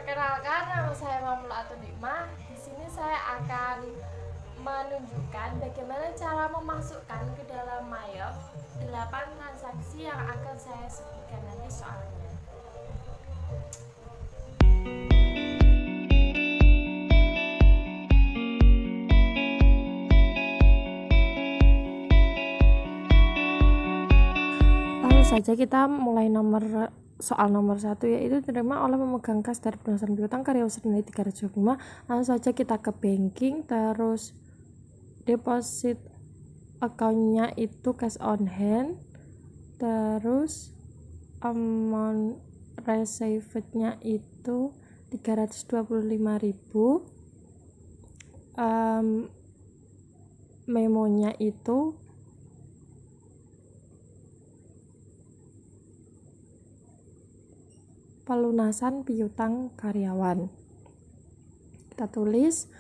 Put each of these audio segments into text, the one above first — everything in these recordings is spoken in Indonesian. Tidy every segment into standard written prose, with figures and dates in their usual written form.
Perkenalkan, nama saya Mamula Atunima. Di sini saya akan menunjukkan bagaimana cara memasukkan ke dalam Mayoff 8 transaksi yang akan saya sebutkan nanti soalnya. Langsung saja kita mulai soal nomor 1, yaitu diterima oleh memegang kas dari perusahaan piutang karyawan senilai 325. Langsung saja kita ke banking, terus deposit account-nya itu cash on hand, terus amount received-nya itu 325.000, memonya itu pelunasan piutang karyawan. Kita tulis,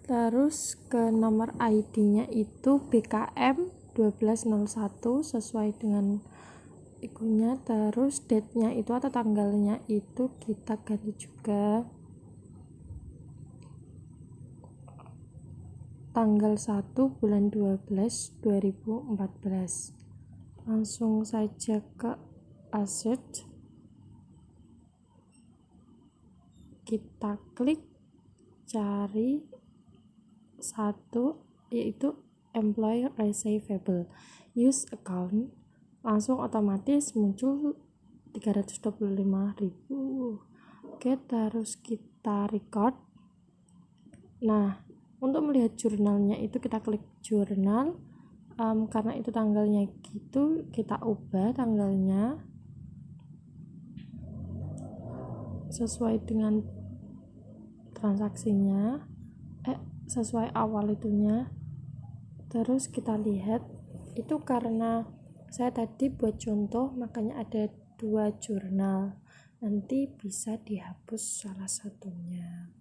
terus ke nomor ID-nya itu BKM 1201 sesuai dengan ikunya, terus date-nya itu atau tanggalnya itu kita ganti juga tanggal 1 bulan 12 2014. Langsung saja ke asset, kita klik cari satu, yaitu employee receivable use account. Langsung otomatis muncul 325.000. Oke, terus kita record. Nah, untuk melihat jurnalnya itu kita klik jurnal. Karena itu tanggalnya gitu, kita ubah tanggalnya sesuai dengan transaksinya, sesuai awal itunya. Terus kita lihat itu karena saya tadi buat contoh, makanya ada 2 jurnal, nanti bisa dihapus salah satunya.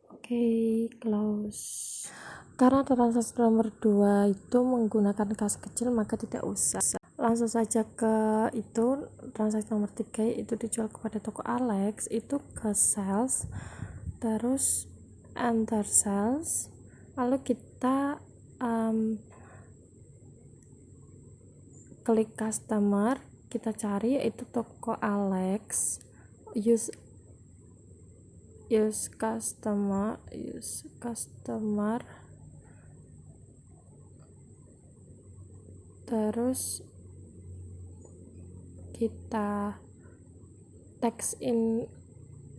Oke, close. Karena transaksi nomor 2 itu menggunakan kas kecil, maka tidak usah. Langsung saja ke itu transaksi nomor 3, itu dijual kepada toko Alex, itu ke sales, terus enter sales, lalu kita klik customer, kita cari yaitu toko Alex, use customer, terus kita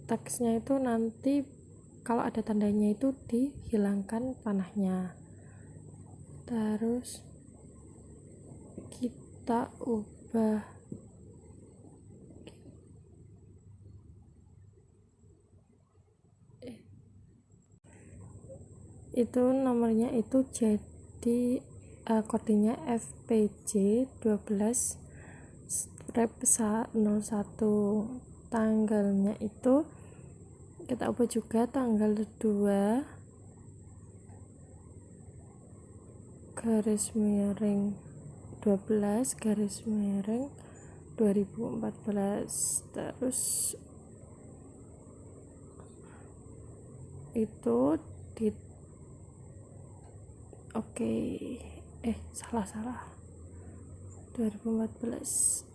teksnya itu nanti kalau ada tandanya itu dihilangkan panahnya, terus kita ubah itu nomornya itu jadi kodenya FPJ 12 rep 01. Tanggalnya itu kita ubah juga tanggal 2 garis miring 12 garis miring 2014. Terus itu di salah 2014.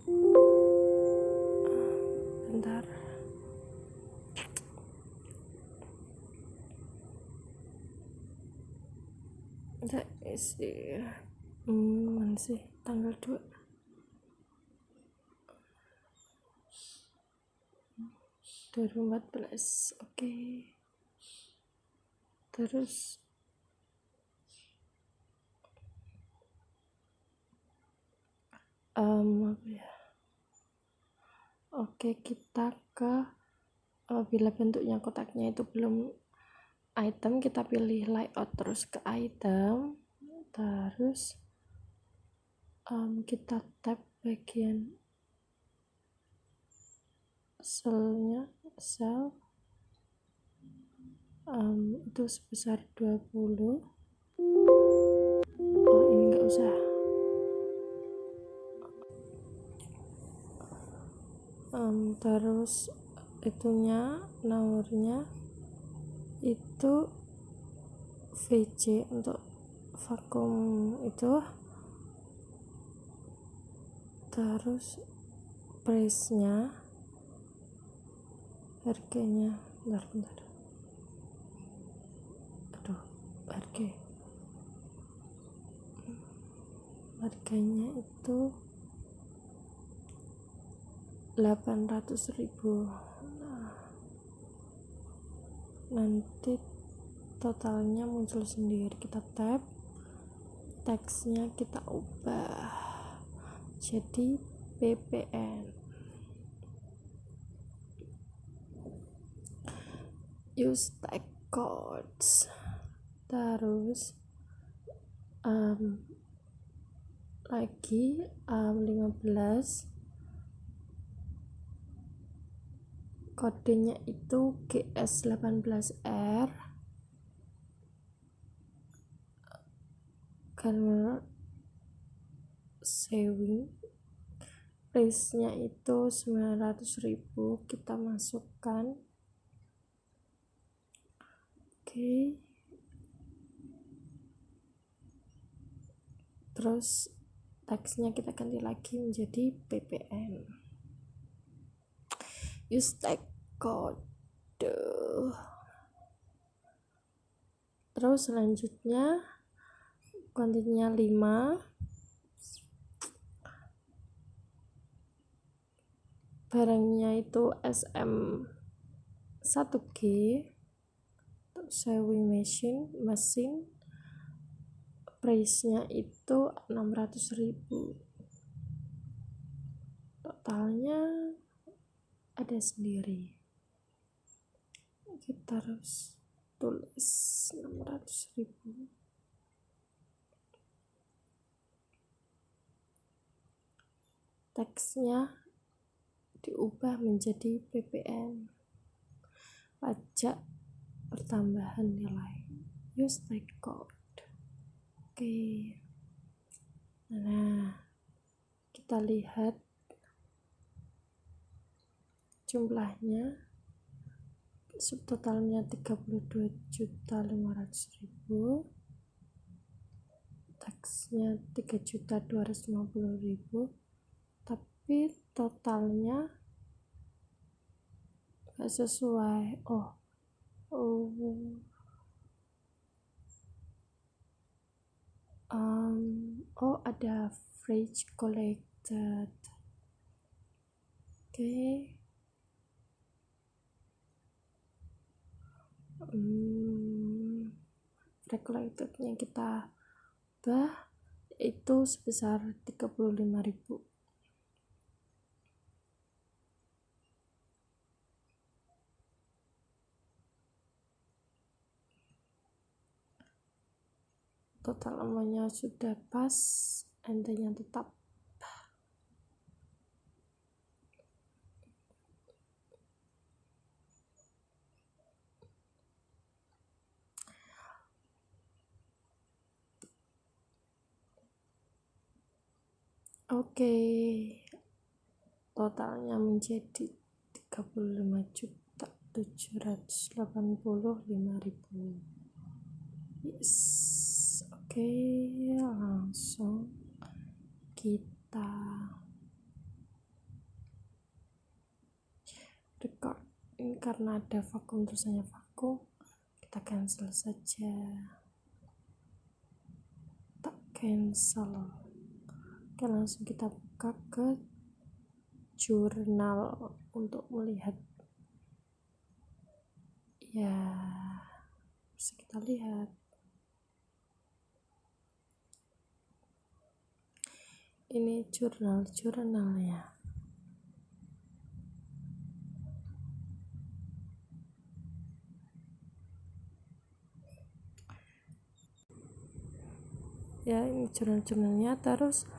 Bentar, mana sih tanggal 2 2014. Oke, terus kita ke apabila bentuknya kotaknya itu belum item, kita pilih layout, terus ke item, terus kita tap bagian sel itu sebesar 20. Ini enggak usah. terus itunya nomornya itu VC untuk vakum itu, terus price-nya, harganya bentar harganya itu 800.000. Nanti totalnya muncul sendiri, kita tap, teksnya kita ubah jadi PPN, use tag codes, terus lagi 15, kodenya itu GS18R, karena saving, price-nya itu 900.000, kita masukkan. Oke. Terus teksnya kita ganti lagi menjadi PPN, use tag code. Terus selanjutnya kontennya 5, barangnya itu SM1G, sewing mesin, price-nya itu 600.000, totalnya ada sendiri, kita harus tulis 600.000. Teksnya diubah menjadi PPN, pajak pertambahan nilai, use tag code. Oke. Nah, kita lihat jumlahnya, subtotalnya 32.500.000, taksnya 3.250.000, tapi totalnya gak sesuai. Ada fridge collected. Oke. Collected-nya kita ubah itu sebesar 35.000. Total amount-nya sudah pas, enter-nya tetap. Oke, totalnya menjadi 35.785.000. Yes. Oke, langsung kita record. Ini karena ada vakum, tulisannya vakum, kita cancel saja. Tak cancel. Oke, langsung kita buka ke jurnal untuk melihat. Ya, bisa kita lihat. Ini jurnalnya. Ya, ini jurnalnya. Terus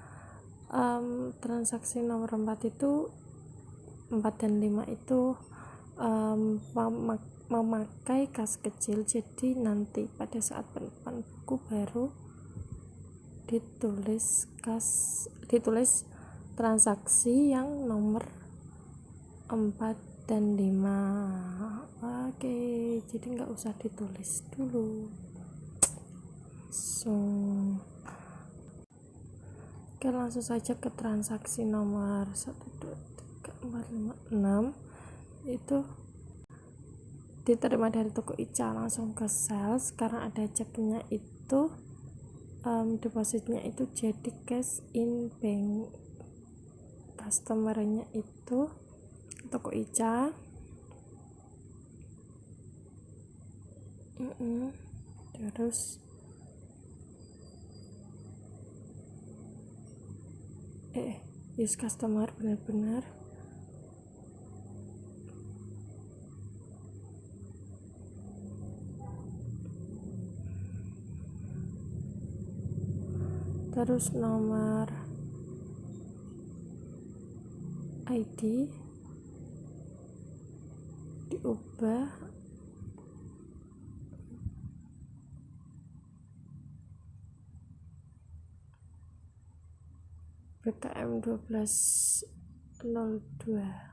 transaksi nomor 4 itu 4 dan 5 itu memakai kas kecil, jadi nanti pada saat penutupan buku baru ditulis transaksi yang nomor 4 dan 5. Oke, jadi nggak usah ditulis dulu. Oke, langsung saja ke transaksi nomor 1, 2, 3, 4, 5, 6. Itu diterima dari toko Ica, langsung ke sales. Sekarang ada ceknya itu, depositnya itu jadi cash in bank. Customernya itu toko Ica. Terus use customer, benar-benar terus nomor ID diubah BKM 1202.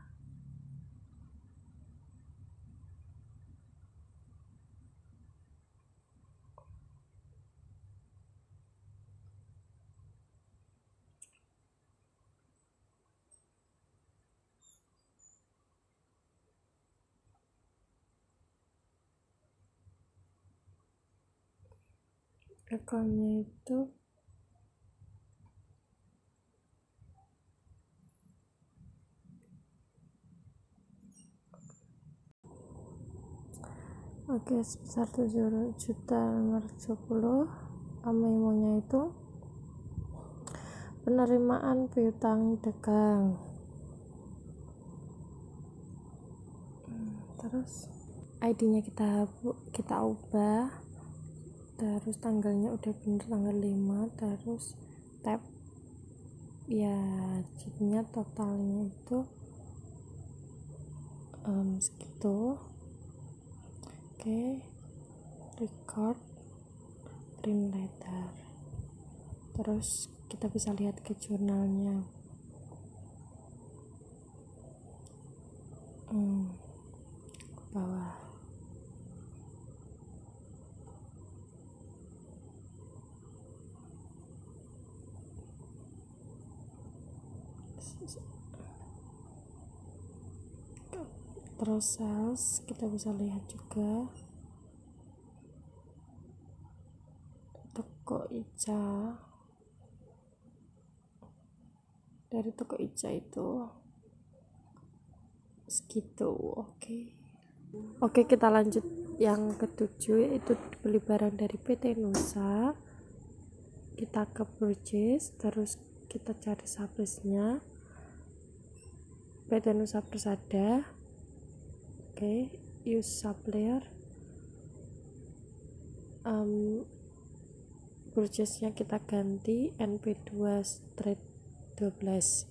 Akunnya itu sebesar 7 juta 510. Memonya itu penerimaan piutang dagang. Terus ID-nya kita ubah, terus tanggalnya udah bener tanggal 5, terus tab ya, jadinya totalnya itu segitu. Record print letter, terus kita bisa lihat ke jurnalnya. Bawah terus sales kita bisa lihat juga toko Ica. Dari toko Ica itu segitu. Oke, kita lanjut yang ketujuh, yaitu beli barang dari PT Nusa. Kita ke purchase, terus kita cari suppliesnya PT Nusa Persada. Use supplier, purchase-nya kita ganti NP2/12.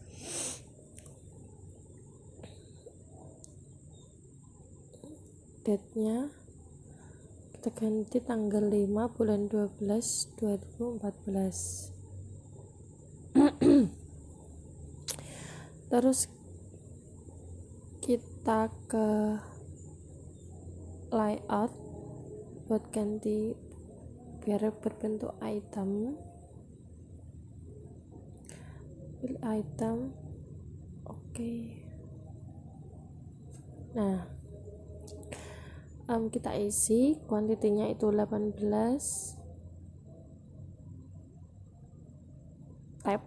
Date-nya kita ganti tanggal 5 bulan 12 2014. Terus kita ke layout buat ganti biar berbentuk item. Pilih item. Nah, kita isi kuantitinya itu 18 tab.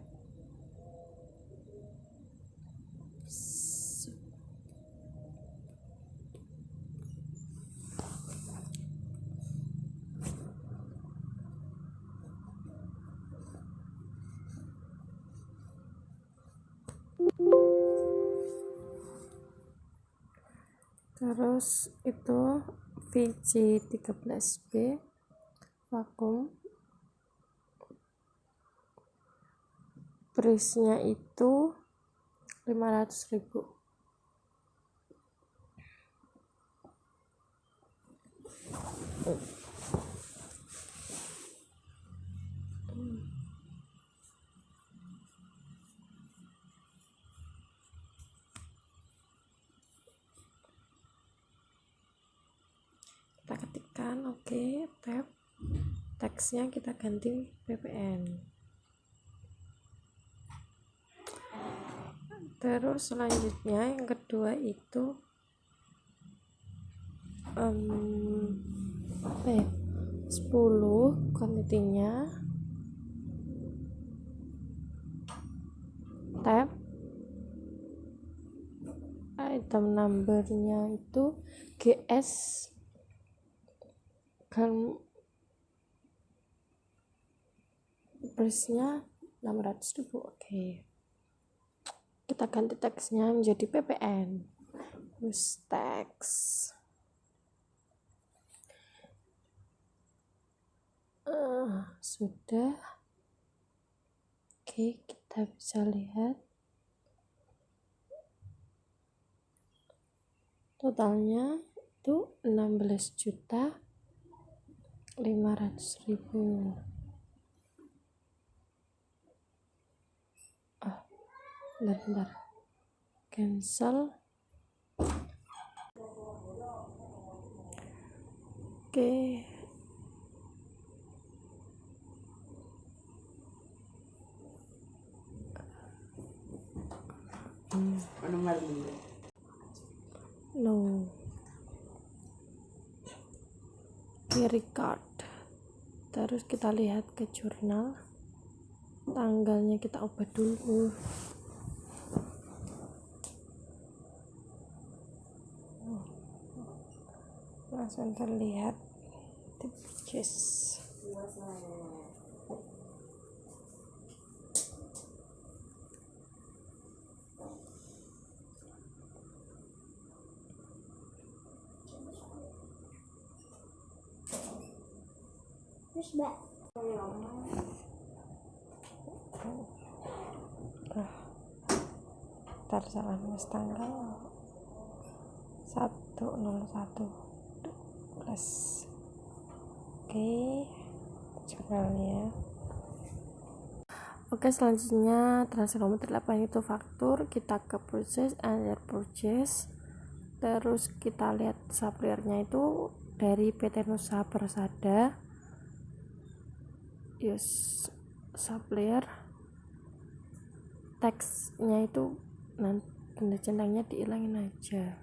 Terus itu VJ13B vakum, price-nya itu 500.000. kan. Oke, tab teksnya kita ganti PPN. Terus selanjutnya yang kedua itu 10 kuantitinya, tab item numbernya itu GS kan price-nya 600.000. Oke, kita ganti teksnya menjadi PPN. Use teks. Sudah. Oke, kita bisa lihat totalnya itu 16.500.000. Bentar, cancel. Oke, no, record. Terus kita lihat ke jurnal, tanggalnya kita ubah dulu. Langsung terlihat di purchase. Ntar salah nulis tanggal 1/01 plus. Oke, jurnalnya. Oke, selanjutnya transfer nomor 8 itu faktur. Kita ke purchase, under purchase, terus kita lihat suppliernya itu dari PT Nusa Persada. Supplier, teksnya itu nanti tanda centangnya dihilangin aja.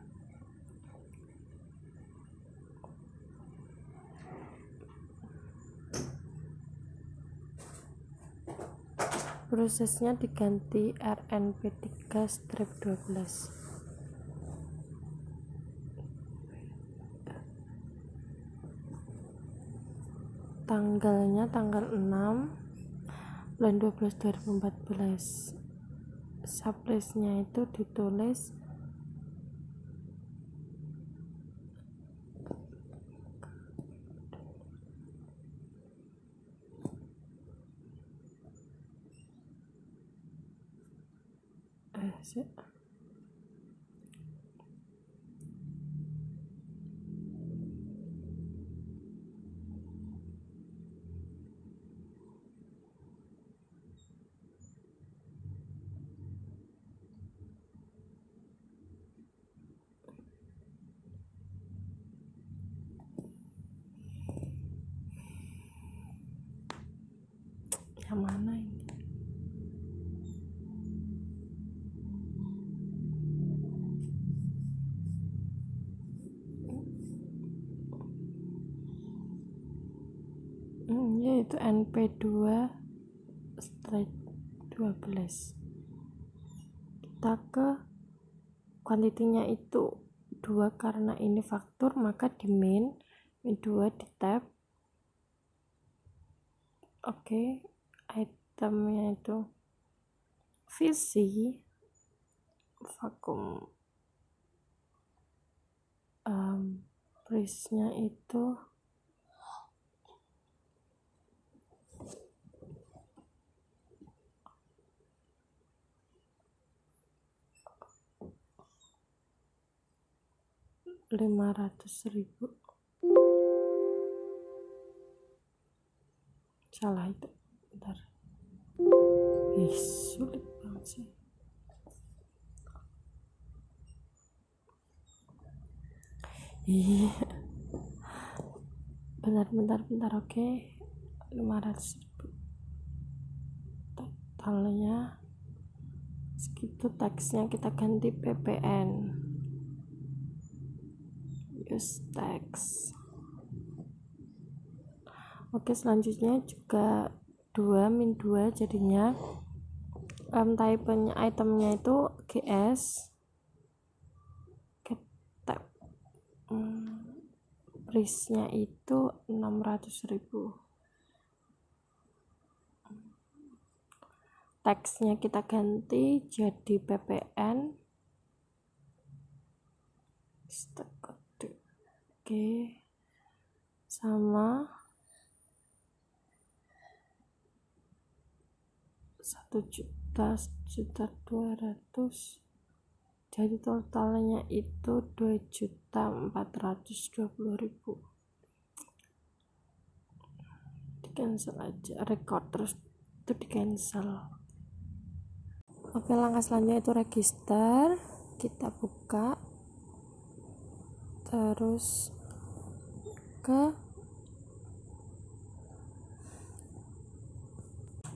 Prosesnya diganti RNP3/12. Tanggalnya tanggal 6 bulan 12 2014. Suplesnya itu ditulis yang mana ini? Yaitu NP2/12. Kita ke kuantitinya itu 2 karena ini faktur, maka di min 2 di tab. Oke, itemnya itu visi vakum, price-nya itu Rp500.000. Salah itu, bentar. Sulit banget sih. bentar, oke. 500.000 totalnya segitu. Teksnya kita ganti PPN, use teks. Oke, selanjutnya juga 2 jadinya type itemnya itu GS get tab. Price-nya itu 600.000. Teksnya kita ganti jadi PPN oke, sama 1.200.000. Jadi totalnya itu 2.420.000. Di cancel aja, record terus itu di cancel. Oke, langkah selanjutnya itu register. Kita buka, terus ke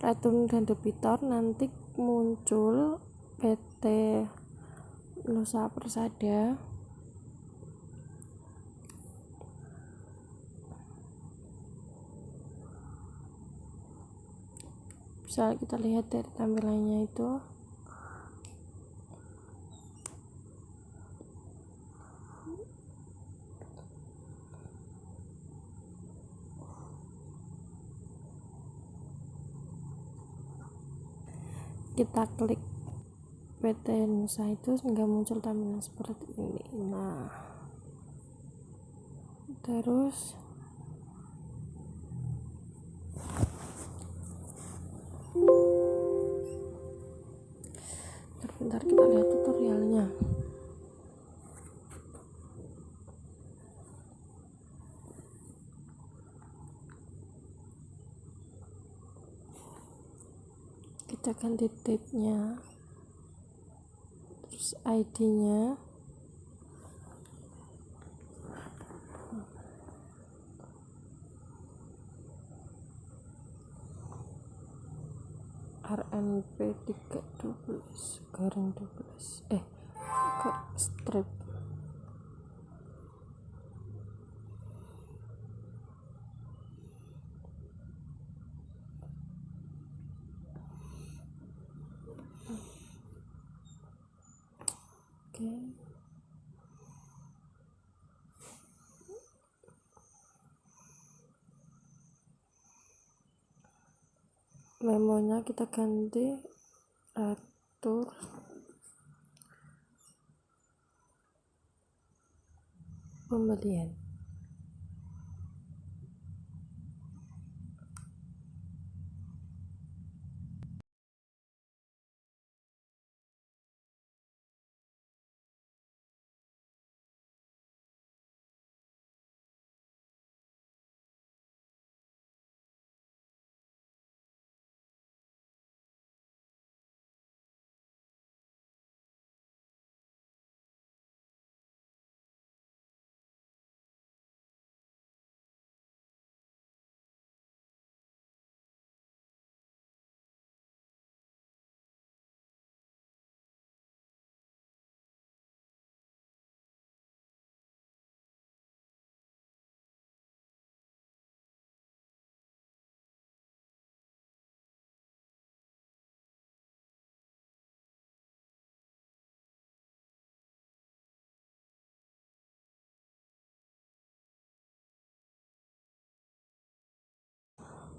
return dan debitor. Nanti muncul PT Nusa Persada. Bisa kita lihat dari tampilannya itu. Kita klik PT Nusa itu nggak muncul tampilan seperti ini. Nah, terus bentar kita lihat tutorialnya. Kita ganti date-nya, terus ID-nya, RNP 312 garing 12 strip. Oke. Memonya kita ganti retur pembelian.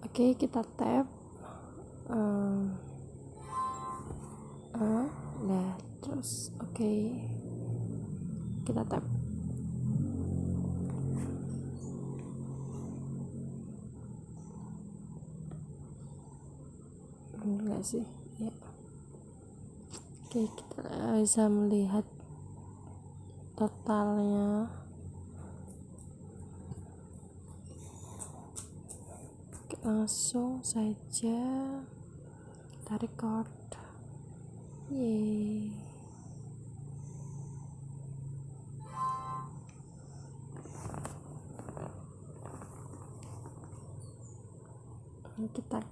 Oke, kita tap nah terus oke, kita tap. Enggak sih ya. Oke, kita bisa melihat totalnya. Oke, langsung saja kita record. Yeay. kita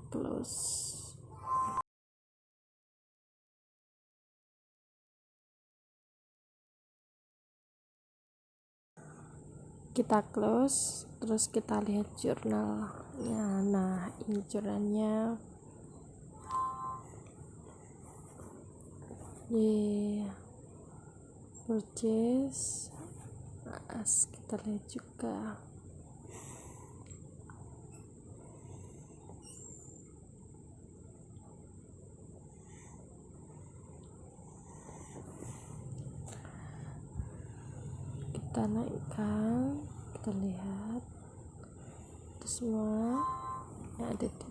close. Terus kita lihat jurnalnya. Nah, ini jurnalnya. Purchase. Kita lihat juga. Kita naikkan, kita lihat itu semua yang ada di